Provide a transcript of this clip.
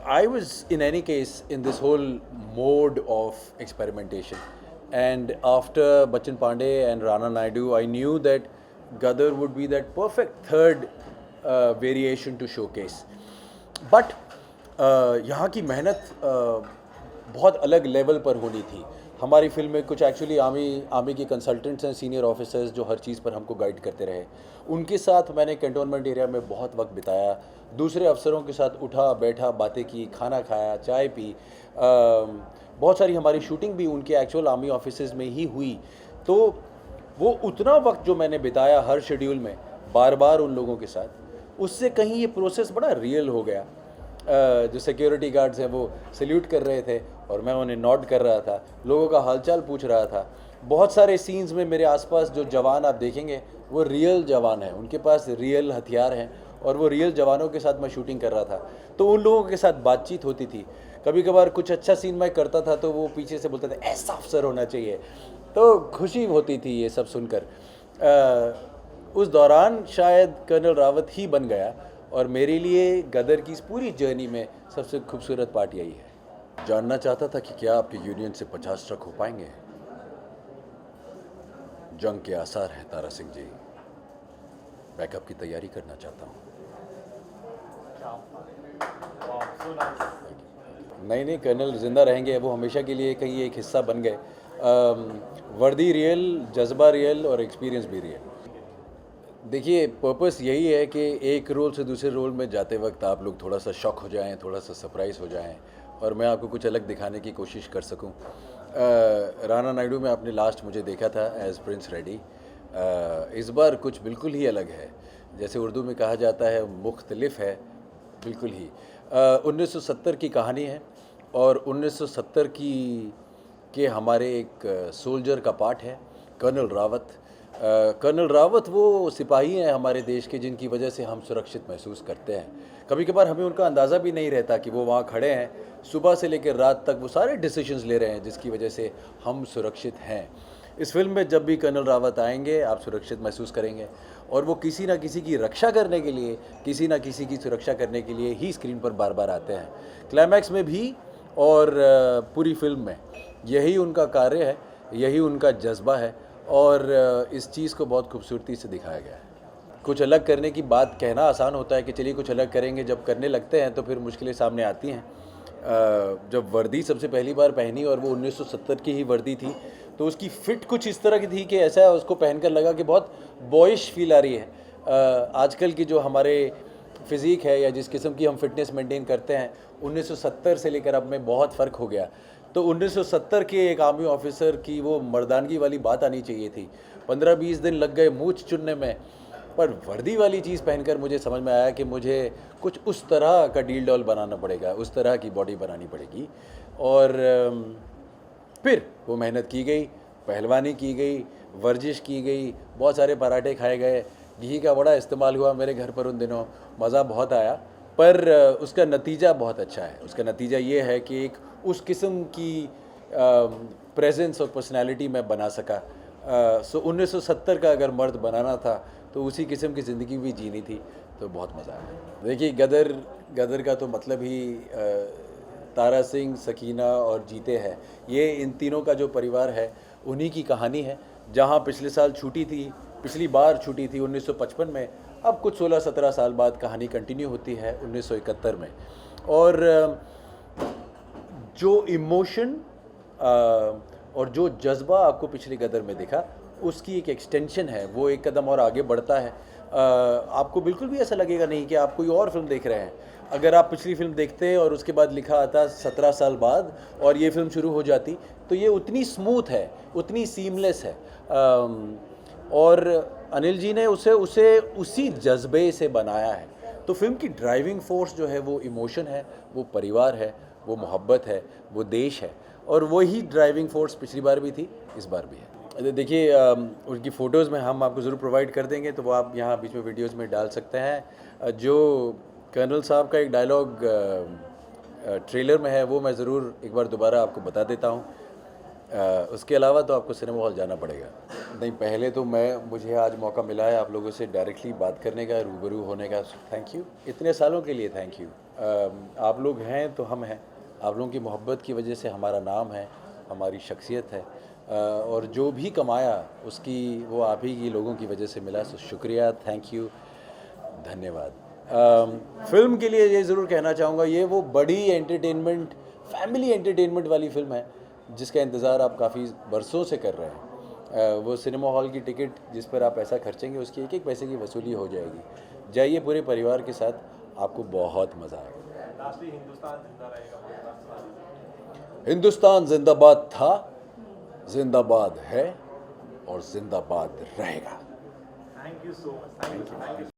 I was, in any case, in this whole mode of experimentation. And after Bachchan Pandey and Rana Naidu, I knew that Gadar would be that perfect third variation to showcase. But यहाँ की मेहनत बहुत अलग level पर होनी थी. हमारी film में कुछ एक्चुअली आर्मी के कंसल्टेंट्स हैं, सीनियर ऑफिसर्स, जो हर चीज़ पर हमको गाइड करते रहे. उनके साथ मैंने कैंटोनमेंट एरिया में बहुत वक्त बिताया. दूसरे अफसरों के साथ उठा बैठा, बातें की, खाना खाया, चाय पी. बहुत सारी हमारी शूटिंग भी उनके एक्चुअल आर्मी ऑफिसेज में ही हुई. तो वो उतना वक्त जो मैंने बिताया हर शेड्यूल में बार बार उन लोगों के साथ, उससे कहीं ये प्रोसेस बड़ा रियल हो गया. जो सिक्योरिटी गार्ड्स हैं वो सल्यूट कर रहे थे और मैं उन्हें नॉट कर रहा था, लोगों का हालचाल पूछ रहा था. बहुत सारे सीन्स में मेरे आसपास जो जवान आप देखेंगे वो रियल जवान हैं, उनके पास रियल हथियार हैं और वो रियल जवानों के साथ मैं शूटिंग कर रहा था. तो उन लोगों के साथ बातचीत होती थी. कभी कभार कुछ अच्छा सीन मैं करता था तो वो पीछे से बोलते थे ऐसा अफसर होना चाहिए. तो खुशी होती थी ये सब सुनकर. उस दौरान शायद कर्नल रावत ही बन गया और मेरे लिए गदर की इस पूरी जर्नी में सबसे खूबसूरत पार्ट यही है. जानना चाहता था कि क्या आपके यूनियन से 50 ट्रक हो पाएंगे. जंग के आसार हैं तारा सिंह जी. बैकअप की तैयारी करना चाहता हूँ. नहीं, कर्नल जिंदा रहेंगे, वो हमेशा के लिए कहीं एक हिस्सा बन गए. वर्दी रियल, जज्बा रियल और एक्सपीरियंस भी रियल. देखिए, पर्पस यही है कि एक रोल से दूसरे रोल में जाते वक्त आप लोग थोड़ा सा शॉक हो जाएं, थोड़ा सा सरप्राइज़ हो जाएं और मैं आपको कुछ अलग दिखाने की कोशिश कर सकूं. राणा नायडू में आपने लास्ट मुझे देखा था एज प्रिंस रेडी. इस बार कुछ बिल्कुल ही अलग है. जैसे उर्दू में कहा जाता है, मुख्तलिफ है बिल्कुल ही. 1970 की कहानी है और 1970 के हमारे एक सोल्जर का पार्ट है, कर्नल रावत. कर्नल रावत वो सिपाही हैं हमारे देश के जिनकी वजह से हम सुरक्षित महसूस करते हैं. कभी कभार हमें उनका अंदाज़ा भी नहीं रहता कि वो वहाँ खड़े हैं, सुबह से लेकर रात तक वो सारे डिसीजंस ले रहे हैं जिसकी वजह से हम सुरक्षित हैं. इस फिल्म में जब भी कर्नल रावत आएंगे आप सुरक्षित महसूस करेंगे और वो किसी ना किसी की रक्षा करने के लिए, किसी ना किसी की सुरक्षा करने के लिए ही स्क्रीन पर बार बार आते हैं. क्लाइमैक्स में भी और पूरी फिल्म में यही उनका कार्य है, यही उनका जज्बा है और इस चीज़ को बहुत खूबसूरती से दिखाया गया है. कुछ अलग करने की बात कहना आसान होता है कि चलिए कुछ अलग करेंगे, जब करने लगते हैं तो फिर मुश्किलें सामने आती हैं. जब वर्दी सबसे पहली बार पहनी और वो 1970 की ही वर्दी थी तो उसकी फ़िट कुछ इस तरह की थी कि ऐसा उसको पहनकर लगा कि बहुत बॉयश फील आ रही है. आजकल की जो हमारे फिज़ीक है या जिस किस्म की हम फिटनेस मेंटेन करते हैं, 1970 से लेकर अब में बहुत फ़र्क हो गया. तो 1970 के एक आर्मी ऑफिसर की वो मर्दानगी वाली बात आनी चाहिए थी. 15-20 दिन लग गए मूछ चुनने में, पर वर्दी वाली चीज़ पहनकर मुझे समझ में आया कि मुझे कुछ उस तरह का डील डॉल बनाना पड़ेगा, उस तरह की बॉडी बनानी पड़ेगी. और फिर वो मेहनत की गई, पहलवानी की गई, वर्जिश की गई, बहुत सारे पराठे खाए गए, घी का बड़ा इस्तेमाल हुआ मेरे घर पर उन दिनों. मज़ा बहुत आया, पर उसका नतीजा बहुत अच्छा है. उसका नतीजा ये है कि एक उस किस्म की प्रेजेंस और पर्सनालिटी मैं बना सका. 1970 का अगर मर्द बनाना था तो उसी किस्म की ज़िंदगी भी जीनी थी, तो बहुत मज़ा आया. देखिए, गदर का तो मतलब ही तारा सिंह, सकीना और जीते हैं. ये इन तीनों का जो परिवार है उन्हीं की कहानी है. जहाँ पिछले साल छूटी थी, पिछली बार छूटी थी 1955 में, अब कुछ 16-17 साल बाद कहानी कंटिन्यू होती है 1971 में. और जो इमोशन और जो जज्बा आपको पिछली गदर में दिखा, उसकी एक एक्सटेंशन है, वो एक कदम और आगे बढ़ता है. आपको बिल्कुल भी ऐसा लगेगा नहीं कि आप कोई और फिल्म देख रहे हैं. अगर आप पिछली फिल्म देखते और उसके बाद लिखा आता 17 साल बाद और ये फिल्म शुरू हो जाती, तो ये उतनी स्मूथ है, उतनी सीमलेस है. और अनिल जी ने उसे उसी जज्बे से बनाया है. तो फिल्म की ड्राइविंग फोर्स जो है वो इमोशन है, वो परिवार है, वो मोहब्बत है, वो देश है. और वही ड्राइविंग फोर्स पिछली बार भी थी, इस बार भी है. देखिए, उनकी फ़ोटोज़ में हम आपको ज़रूर प्रोवाइड कर देंगे, तो वो आप यहाँ बीच में वीडियोज़ में डाल सकते हैं. जो कर्नल साहब का एक डायलॉग ट्रेलर में है वो मैं ज़रूर एक बार दोबारा आपको बता देता हूँ. उसके अलावा तो आपको सिनेमा हॉल जाना पड़ेगा। नहीं, पहले तो मुझे आज मौका मिला है आप लोगों से डायरेक्टली बात करने का, रूबरू होने का। थैंक यू, इतने सालों के लिए थैंक यू। आप लोग हैं तो हम हैं, आप लोगों की मोहब्बत की वजह से हमारा नाम है, हमारी शख्सियत है, और जो भी कमाया उसकी वो आप ही की लोगों की वजह से मिला। सो शुक्रिया, थैंक यू, धन्यवाद। फिल्म के लिए ये ज़रूर कहना चाहूँगा, ये वो बड़ी एंटरटेनमेंट, फैमिली एंटरटेनमेंट वाली फ़िल्म है जिसका इंतज़ार आप काफ़ी बरसों से कर रहे हैं। वो सिनेमा हॉल की टिकट जिस पर आप पैसा खर्चेंगे उसकी एक एक पैसे की वसूली हो जाएगी। जाइए पूरे परिवार के साथ, आपको बहुत मज़ा आएगा। हिंदुस्तान जिंदाबाद था, जिंदाबाद है और जिंदाबाद रहेगा। Thank you so much. Thank you.